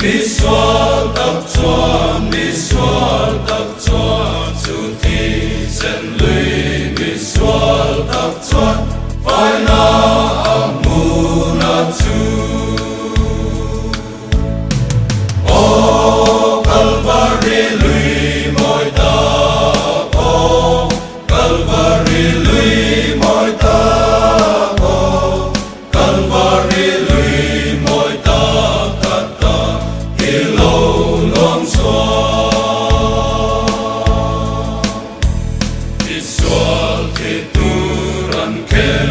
mi sual tak chuan chu thi sen lui mi sual tak chuan phải na amu na chu o Calvary lui moi ta o Calvary lui moi ta o Calvary lui moi ta kata ilo long xóa Israel thì tu an ken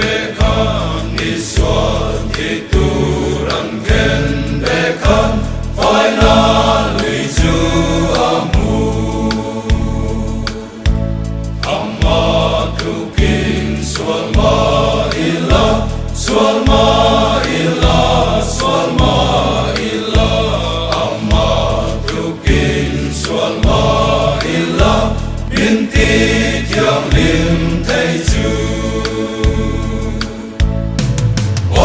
bekan Israel thì tu an ken bekan phải na lui chu amu amma tu kin sual ma ila amma tu kin sual ma ila binti thiam lim thei chu o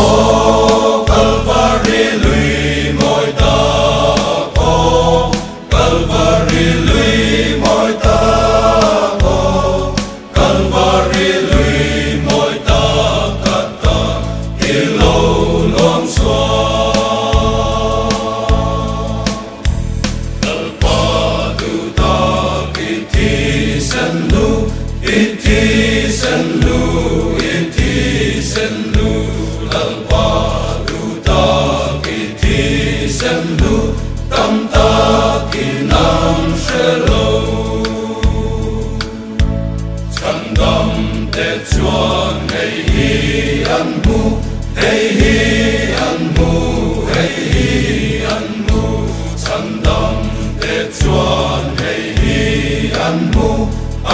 Calvary lui moi ta o Calvary lui moi ta o Calvary lui moi ta kata ilo long xóa Kalpadu ta iti sen lu Kalpadu ta iti sen lu tam ta kinam shelo Chandam te chuan hei hi an mu Chandam te chuan hei hi an mu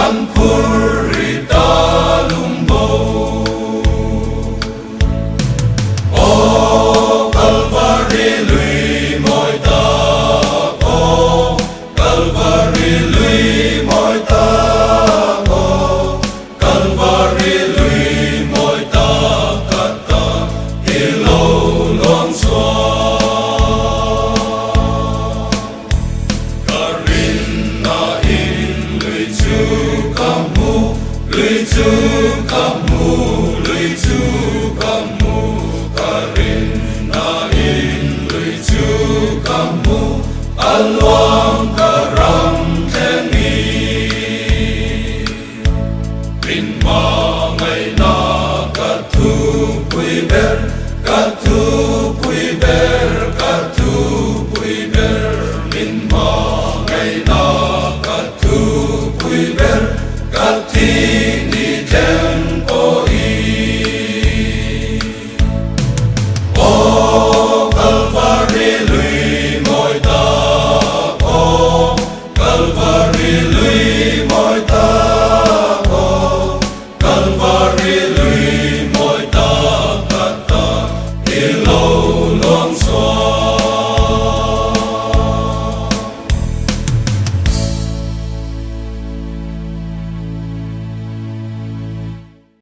an purita lumbo o Calvary lui moi ta o Calvary lui moi ta o Calvary lui moi ta kata ilo long xóa karin na in lui chu kamu karin na in lui chu kamu alwang karang theni bin ma ngai na ka thu pui ber ka thu